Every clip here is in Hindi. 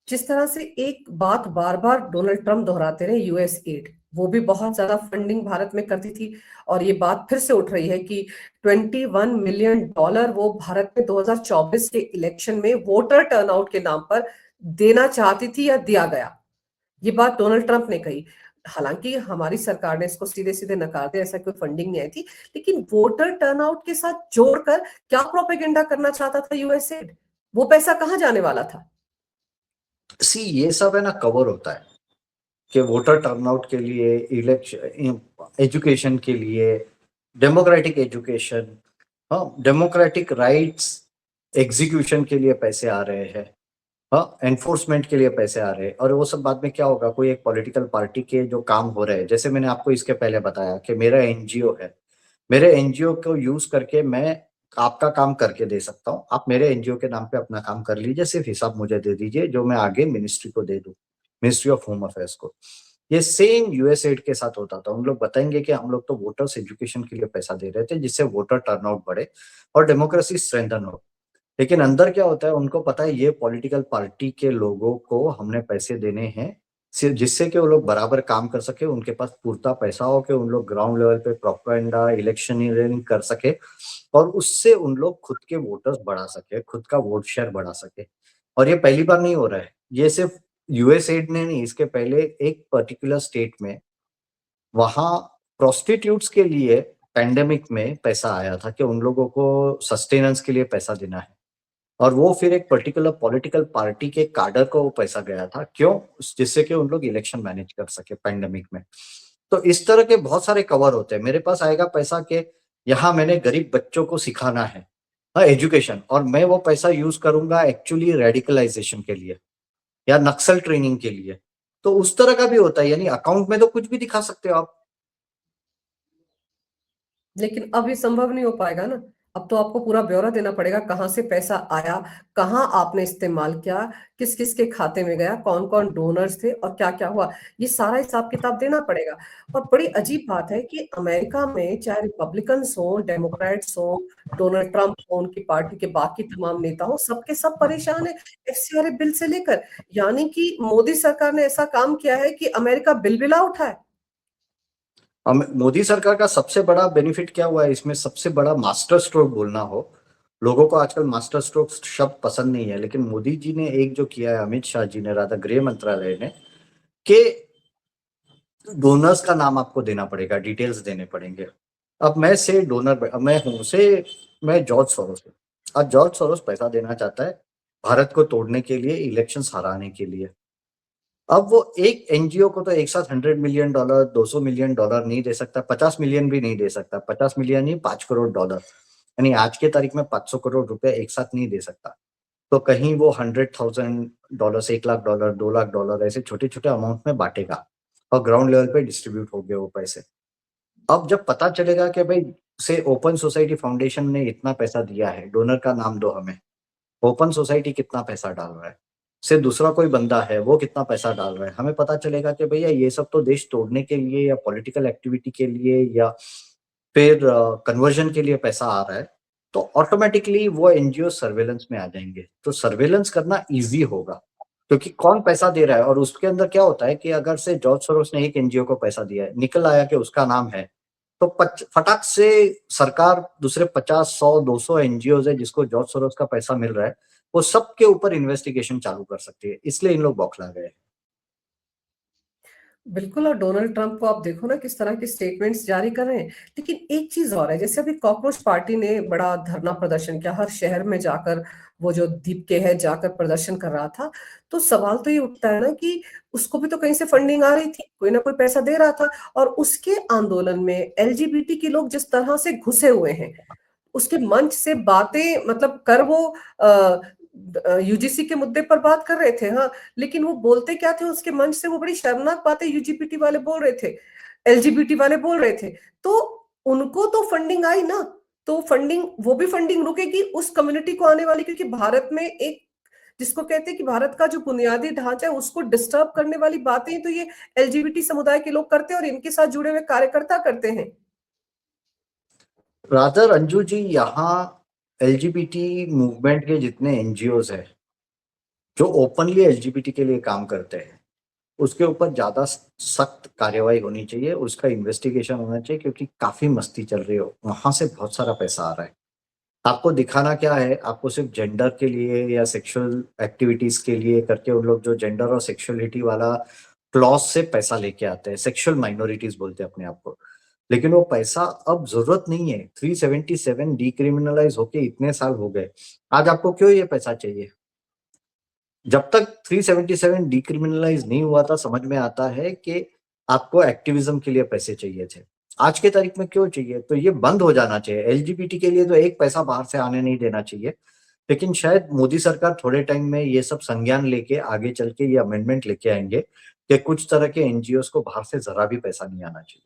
जिस तरह से एक बात बार बार डोनाल्ड ट्रंप दोहराते रहे, यूएस एड, वो भी बहुत ज्यादा फंडिंग भारत में करती थी। और ये बात फिर से उठ रही है कि $21 मिलियन वो भारत में 2024 के इलेक्शन में वोटर टर्नआउट के नाम पर देना चाहती थी या दिया गया। ये बात डोनाल्ड ट्रंप ने कही। हालांकि हमारी सरकार ने इसको सीधे सीधे नकार दिया, ऐसा कोई फंडिंग नहीं आई थी। लेकिन वोटर टर्नआउट के साथ जोड़कर क्या प्रोपेगेंडा करना चाहता था यूएस एड? वो पैसा कहाँ जाने वाला था? सी ये सब है ना, कवर होता है कि वोटर टर्नआउट के लिए, इलेक्शन, एजुकेशन के लिए, डेमोक्रेटिक एजुकेशन, हाँ, डेमोक्रेटिक राइट्स एग्जीक्यूशन के लिए पैसे आ रहे हैं, हाँ, एनफोर्समेंट के लिए पैसे आ रहे हैं। और वो सब बाद में क्या होगा, कोई एक पॉलिटिकल पार्टी के जो काम हो रहे हैं, जैसे मैंने आपको इसके पहले बताया कि मेरा एनजीओ है, मेरे एनजीओ को यूज करके मैं आपका काम करके दे सकता हूँ। आप मेरे एनजीओ के नाम पे अपना काम कर लीजिए, सिर्फ हिसाब मुझे दे दीजिए जो मैं आगे मिनिस्ट्री को दे दूं, मिनिस्ट्री ऑफ होम अफेयर्स को। ये सेम यूएस एड के साथ होता था। उन लोग बताएंगे कि हम लोग तो वोटर्स एजुकेशन के लिए पैसा दे रहे थे जिससे वोटर टर्नआउट बढ़े और डेमोक्रेसी स्ट्रेंथन हो। लेकिन अंदर क्या होता है, उनको पता है ये पॉलिटिकल पार्टी के लोगों को हमने पैसे देने हैं सिर्फ जिससे कि वो लोग बराबर काम कर सके, उनके पास पूरता पैसा हो कि उन लोग ग्राउंड लेवल पे प्रोपेगेंडा, इलेक्शनियरिंग कर सके और उससे उन लोग खुद के वोटर्स बढ़ा सके, खुद का वोट शेयर बढ़ा सके। और ये पहली बार नहीं हो रहा है, ये सिर्फ यूएस एड ने नहीं, इसके पहले एक पर्टिकुलर स्टेट में वहां प्रोस्टिट्यूट्स के लिए पैंडेमिक में पैसा आया था कि उन लोगों को सस्टेनेंस के लिए पैसा देना है। और वो फिर एक पर्टिकुलर पॉलिटिकल पार्टी के काडर को वो पैसा गया था, क्यों? जिससे कि उन लोग इलेक्शन मैनेज कर सके पैंडेमिक में। तो इस तरह के बहुत सारे कवर होते हैं। मेरे पास आएगा पैसा के यहाँ मैंने गरीब बच्चों को सिखाना है, हाँ, एजुकेशन, और मैं वो पैसा यूज करूंगा एक्चुअली रेडिकलाइजेशन के लिए या नक्सल ट्रेनिंग के लिए। तो उस तरह का भी होता है, यानी अकाउंट में तो कुछ भी दिखा सकते हो आप। लेकिन अब ये संभव नहीं हो पाएगा ना। अब तो आपको पूरा ब्यौरा देना पड़ेगा, कहाँ से पैसा आया, कहाँ आपने इस्तेमाल किया, किस किस के खाते में गया, कौन कौन डोनर्स थे और क्या क्या हुआ। ये सारा हिसाब किताब देना पड़ेगा। और बड़ी अजीब बात है कि अमेरिका में चाहे रिपब्लिकन्स हो, डेमोक्रेट्स हो, डोनाल्ड ट्रंप हो, उनकी पार्टी के बाकी तमाम नेता हो, सबके सब परेशान है एफसीआरए बिल से लेकर। यानी कि मोदी सरकार ने ऐसा काम किया है कि अमेरिका बिलबिला उठा है। मोदी सरकार का सबसे बड़ा बेनिफिट क्या हुआ है इसमें, सबसे बड़ा मास्टर स्ट्रोक बोलना हो, लोगों को आजकल मास्टर स्ट्रोक शब्द पसंद नहीं है, लेकिन मोदी जी ने एक जो किया है, अमित शाह जी ने, राधा गृह मंत्रालय ने, कि डोनर्स का नाम आपको देना पड़ेगा, डिटेल्स देने पड़ेंगे। अब मैं से डोनर, मैं हूं से, मैं जॉर्ज सोरोस हूँ। आज जॉर्ज सोरोस पैसा देना चाहता है भारत को तोड़ने के लिए, इलेक्शन हराने के लिए। अब वो एक एनजीओ को तो एक साथ $100 मिलियन, $200 मिलियन नहीं दे सकता, 50 मिलियन भी नहीं दे सकता, 50 मिलियन ही $5 करोड़, यानी आज के तारीख में $500 करोड़ एक साथ नहीं दे सकता। तो कहीं वो $100,000, $1 लाख, $2 लाख, ऐसे छोटे छोटे अमाउंट में बांटेगा और ग्राउंड लेवल पे डिस्ट्रीब्यूट हो गए वो पैसे। अब जब पता चलेगा कि भाई से ओपन सोसाइटी फाउंडेशन ने इतना पैसा दिया है, डोनर का नाम दो हमें, ओपन सोसाइटी कितना पैसा डाल रहा है, से दूसरा कोई बंदा है वो कितना पैसा डाल रहा है, हमें पता चलेगा कि भैया ये सब तो देश तोड़ने के लिए या पॉलिटिकल एक्टिविटी के लिए या फिर कन्वर्जन के लिए पैसा आ रहा है। तो ऑटोमेटिकली वो एनजीओ सर्वेलेंस में आ जाएंगे, तो सर्वेलेंस करना इजी होगा, क्योंकि कौन पैसा दे रहा है। और उसके अंदर क्या होता है कि अगर से जॉर्ज सोरोस ने एक एनजीओ को पैसा दिया है, निकल आया कि उसका नाम है, तो फटाक से सरकार दूसरे 50, 100, 200 एनजीओ है जिसको जॉर्ज सोरोस का पैसा मिल रहा है, वो सबके ऊपर इन्वेस्टिगेशन चालू कर सकती है। इसलिए इन लोग बौखला गए। बिल्कुल। और डोनाल्ड ट्रंप को आप देखो ना किस तरह के स्टेटमेंट्स जारी कर रहे हैं। लेकिन एक चीज और है, जैसे अभी कॉकरोच पार्टी ने बड़ा धरना प्रदर्शन किया, हर शहर में जाकर वो जो दीपके है जाकर प्रदर्शन कर रहा था। तो सवाल तो ये उठता है ना कि उसको भी तो कहीं से फंडिंग आ रही थी, कोई ना कोई पैसा दे रहा था। और उसके आंदोलन में एलजीबीटी के लोग जिस तरह से घुसे हुए हैं, उसके मंच से बातें मतलब कर वो यूजीसी के मुद्दे पर बात कर रहे थे, हाँ। लेकिन वो बोलते क्या थे उसके मंच से? वो बड़ी शर्मनाक बातें यूजीपीटी वाले बोल रहे थे, एलजीबीटी वाले बोल रहे थे। तो उनको तो फंडिंग आई ना। तो फंडिंग, वो भी फंडिंग रुकेगी उस कम्युनिटी को आने वाली, क्योंकि भारत में एक जिसको कहते हैं कि भारत का जो बुनियादी ढांचा है उसको डिस्टर्ब करने वाली बातें तो ये एलजीबीटी समुदाय के लोग करते हैं और इनके साथ जुड़े हुए कार्यकर्ता करते हैं। रादर अंजू जी, यहाँ एलजीबीटी मूवमेंट के जितने एनजीओज है जो ओपनली एलजीबीटी के लिए काम करते हैं उसके ऊपर ज्यादा सख्त कार्यवाही होनी चाहिए, उसका इन्वेस्टिगेशन होना चाहिए, क्योंकि काफी मस्ती चल रही हो, वहां से बहुत सारा पैसा आ रहा है। आपको दिखाना क्या है, आपको सिर्फ जेंडर के लिए या सेक्सुअल एक्टिविटीज के लिए करके उन लोग जो जेंडर और सेक्सुअलिटी वाला क्लॉज से पैसा लेके आते हैं, सेक्सुअल माइनॉरिटीज बोलते हैं अपने आप को, लेकिन वो पैसा अब जरूरत नहीं है। 377 डिक्रिमिनलाइज होके इतने साल हो गए, आज आपको क्यों ये पैसा चाहिए? जब तक 377 डिक्रिमिनलाइज नहीं हुआ था, समझ में आता है कि आपको एक्टिविज्म के लिए पैसे चाहिए थे। आज के तारीख में क्यों चाहिए? तो ये बंद हो जाना चाहिए। एलजीबीटी के लिए तो एक पैसा बाहर से आने नहीं देना चाहिए, लेकिन शायद मोदी सरकार थोड़े टाइम में ये सब संज्ञान लेके आगे चल के ये अमेंडमेंट लेके आएंगे कि कुछ तरह के एनजीओस को बाहर से जरा भी पैसा नहीं आना चाहिए।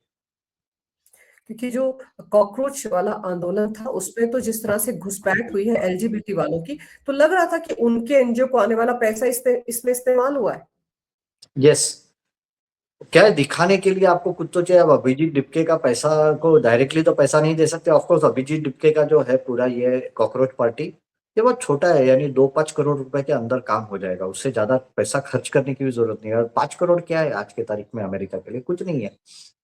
क्योंकि जो कॉकरोच वाला आंदोलन था उसमें तो जिस तरह से घुसपैठ हुई है एलजीबीटी वालों की, तो लग रहा था कि उनके एनजीओ को आने वाला पैसा इसमें इस्तेमाल हुआ है। यस, क्या है, दिखाने के लिए आपको कुछ तो चाहिए। अब अभिजीत डिपके का पैसा को डायरेक्टली तो पैसा नहीं दे सकते। ऑफकोर्स अभिजीत डिपके का जो है पूरा ये कॉकरोच पार्टी, ये बहुत छोटा है, यानी 2-5 करोड़ रुपए के अंदर काम हो जाएगा, उससे ज्यादा पैसा खर्च करने की भी जरूरत नहीं है। और 5 करोड़ क्या है आज के तारीख में अमेरिका के लिए? कुछ नहीं है।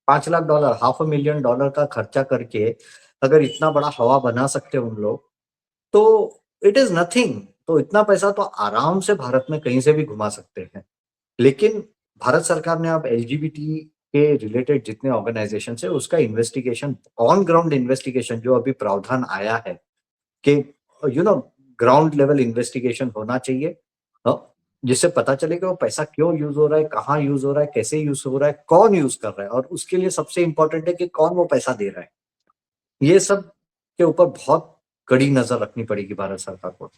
$5 लाख, $500,000 का खर्चा करके अगर इतना बड़ा हवा बना सकते हैं उन लोग, तो इट इज नथिंग। तो इतना पैसा तो आराम से भारत में कहीं से भी घुमा सकते हैं। लेकिन भारत सरकार ने अब एलजीबीटी के रिलेटेड जितने ऑर्गेनाइजेशन है उसका इन्वेस्टिगेशन, ऑन ग्राउंड इन्वेस्टिगेशन जो अभी प्रावधान आया है कि ग्राउंड लेवल इन्वेस्टिगेशन होना चाहिए, जिससे पता चले कि वो पैसा क्यों यूज हो रहा है, कहाँ यूज हो रहा है, कैसे यूज हो रहा है, कौन यूज कर रहा है, और उसके लिए सबसे इंपॉर्टेंट है कि कौन वो पैसा दे रहा है। ये सब के ऊपर बहुत कड़ी नजर रखनी पड़ेगी भारत सरकार को।